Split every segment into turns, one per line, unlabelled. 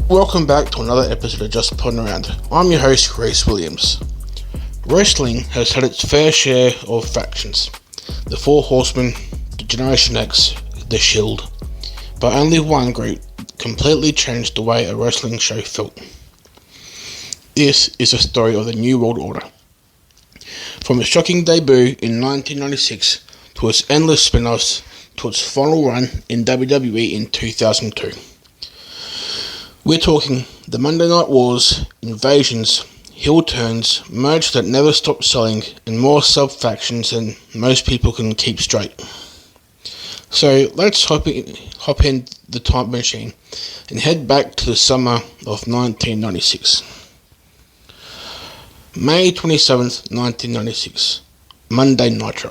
Welcome back to another episode of Just Putting Around. I'm your host, Reese Williams. Wrestling has had its fair share of factions. The Four Horsemen, the Generation X, the Shield. But only one group completely changed the way a wrestling show felt. This is the story of the New World Order. From its shocking debut in 1996 to its endless spin-offs to its final run in WWE in 2002. We're talking the Monday Night Wars, invasions, heel turns, merch that never stopped selling, and more sub-factions than most people can keep straight. So let's hop in the time machine and head back to the summer of 1996. May 27th, 1996, Monday Nitro.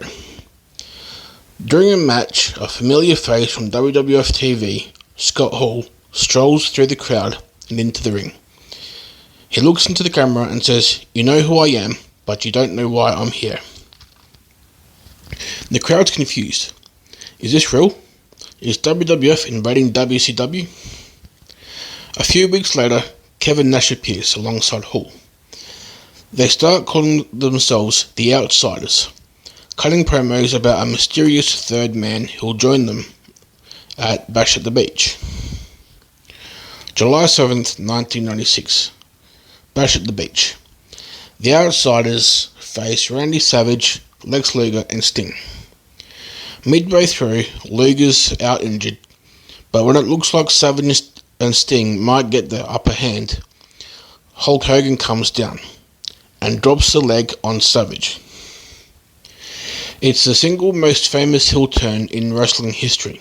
During a match, a familiar face from WWF TV, Scott Hall, strolls through the crowd and into the ring. He looks into the camera and says, "You know who I am, but you don't know why I'm here." The crowd's confused. Is this real? Is WWF invading WCW? A few weeks later, Kevin Nash appears alongside Hall. They start calling themselves the Outsiders, cutting promos about a mysterious third man who'll join them at Bash at the Beach. July 7th, 1996. Bash at the Beach. The Outsiders face Randy Savage, Lex Luger and Sting. Midway through, Luger's out injured, but when it looks like Savage and Sting might get the upper hand, Hulk Hogan comes down and drops the leg on Savage. It's the single most famous heel turn in wrestling history.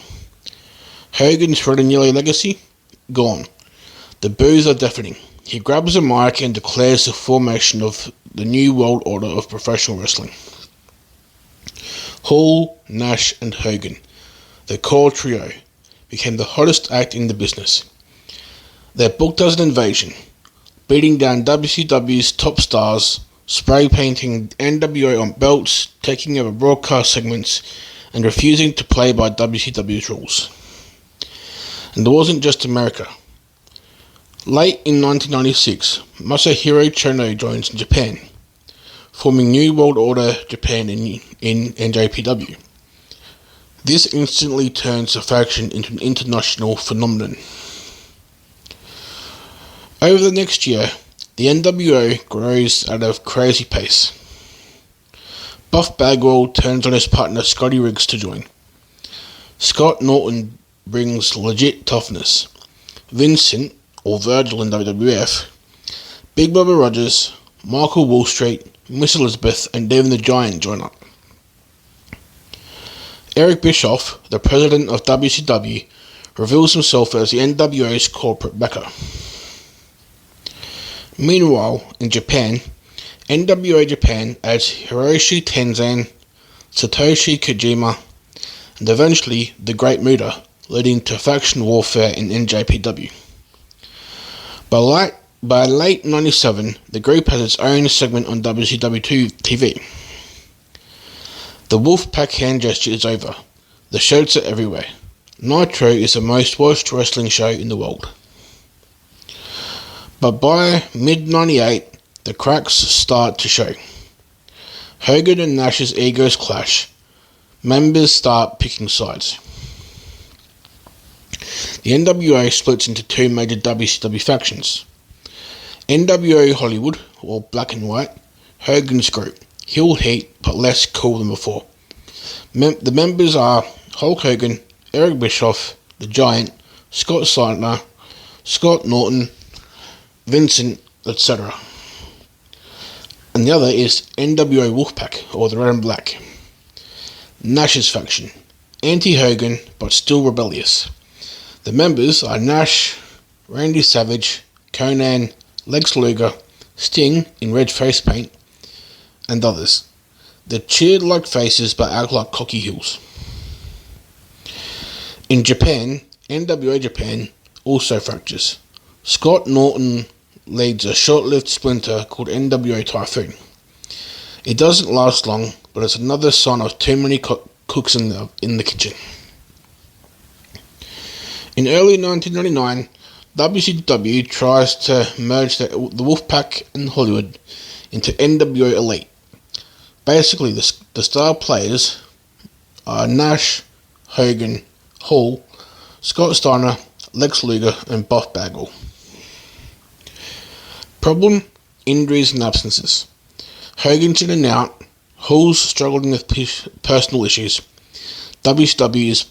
Hogan's Red and Yellow legacy? Gone. The boos are deafening. He grabs a mic and declares the formation of the New World Order of Professional Wrestling. Hall, Nash and Hogan, the core trio, became the hottest act in the business. They're booked as an invasion, beating down WCW's top stars, spray painting nWo on belts, taking over broadcast segments, and refusing to play by WCW's rules. And it wasn't just America. Late in 1996, Masahiro Chono joins Japan, forming New World Order Japan in NJPW. This instantly turns the faction into an international phenomenon. Over the next year, the nWo grows at a crazy pace. Buff Bagwell turns on his partner Scotty Riggs to join. Scott Norton brings legit toughness. Vincent, or Virgil in WWF, Big Bubba Rogers, Michael Wall Street, Miss Elizabeth and Devin the Giant join up. Eric Bischoff, the president of WCW, reveals himself as the nWo's corporate backer. Meanwhile, in Japan, nWo Japan adds Hiroshi Tenzan, Satoshi Kojima, and eventually the Great Muta, leading to faction warfare in NJPW. By late 97, the group has its own segment on WCW TV. The Wolfpack hand gesture is over. The shirts are everywhere. Nitro is the most watched wrestling show in the world. But by mid-98, the cracks start to show. Hogan and Nash's egos clash. Members start picking sides. The nWo splits into two major WCW factions. nWo Hollywood, or Black and White, Hogan's group, heel heat but less cool than before. The members are Hulk Hogan, Eric Bischoff, The Giant, Scott Steiner, Scott Norton, Vincent, etc. And the other is nWo Wolfpack, or the Red and Black. Nash's faction, anti-Hogan but still rebellious. The members are Nash, Randy Savage, Conan, Lex Luger, Sting in red face paint, and others. They're cheered like faces but act like cocky heels. In Japan, nWo Japan also fractures. Scott Norton leads a short-lived splinter called nWo Typhoon. It doesn't last long, but it's another sign of too many cooks in the kitchen. In early 1999, WCW tries to merge the Wolfpack and Hollywood into nWo Elite. Basically, the star players are Nash, Hogan, Hall, Scott Steiner, Lex Luger, and Buff Bagwell. Problem: injuries and absences. Hogan's in and out. Hall's struggling with personal issues. WCW's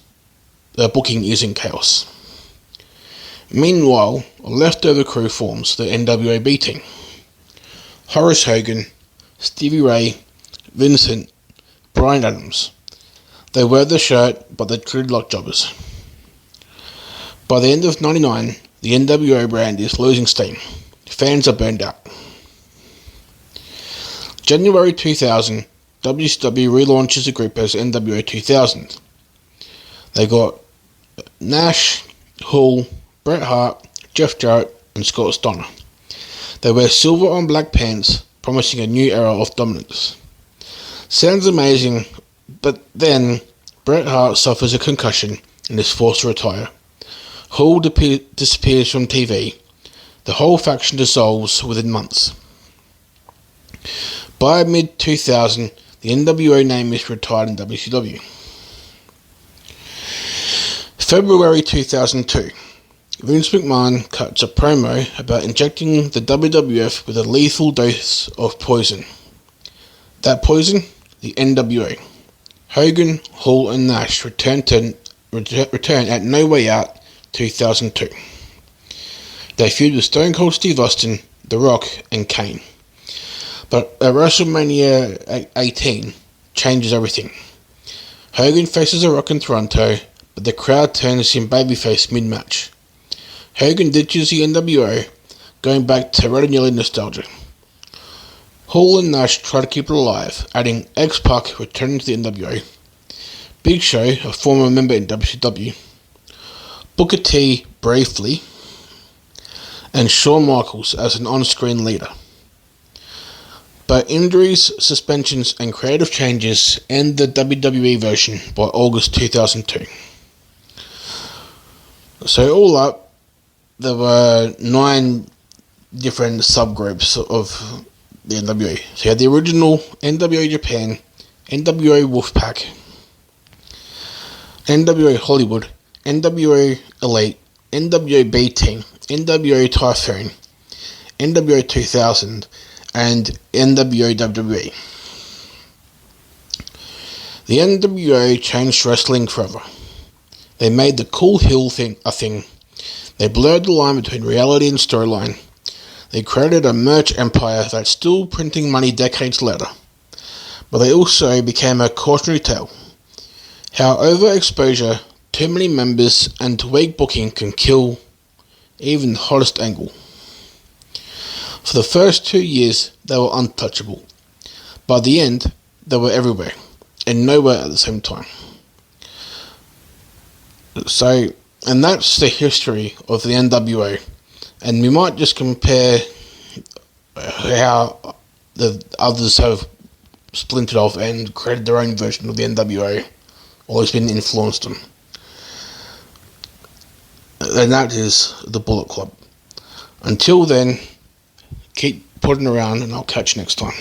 booking is in chaos. Meanwhile, a leftover crew forms the nWo B team. Horace Hogan, Stevie Ray, Vincent, Bryan Adams. They wear the shirt, but they're treated like jobbers. By the end of '99, the nWo brand is losing steam. Fans are burned out. January 2000, WCW relaunches the group as nWo 2000. They got Nash, Hall, Bret Hart, Jeff Jarrett, and Scott Steiner. They wear silver on black pants, promising a new era of dominance. Sounds amazing, but then Bret Hart suffers a concussion and is forced to retire. Hall disappears from TV. The whole faction dissolves within months. By mid-2000, the nWo name is retired in WCW. February 2002, Vince McMahon cuts a promo about injecting the WWF with a lethal dose of poison. That poison? The nWo. Hogan, Hall, and Nash return at No Way Out 2002. They feud with Stone Cold Steve Austin, The Rock, and Kane. But at WrestleMania 18 changes everything. Hogan faces The Rock in Toronto, but the crowd turns him babyface mid-match. Hogan ditches the nWo, going back to Red and Yellow nostalgia. Hall and Nash try to keep it alive, adding X-Pac returning to the nWo, Big Show, a former member in WCW, Booker T briefly, and Shawn Michaels as an on-screen leader. But injuries, suspensions, and creative changes end the WWE version by August 2002. So all up, there were 9 different subgroups of the nWo. So you had the original nWo Japan, nWo Wolfpack, nWo Hollywood, nWo Elite, nWo B Team, nWo Typhoon, nWo 2000, and nWo WWE. The nWo changed wrestling forever. They made the cool heel thing a thing. They blurred the line between reality and storyline. They created a merch empire that's still printing money decades later. But they also became a cautionary tale. How overexposure, too many members, and weak booking can kill even the hottest angle. For the first 2 years, they were untouchable. By the end, they were everywhere, and nowhere at the same time. So, and that's the history of the nWo. And we might just compare how the others have splintered off and created their own version of the nWo, or has been influenced them. And that is the Bullet Club. Until then, keep putting around, and I'll catch you next time.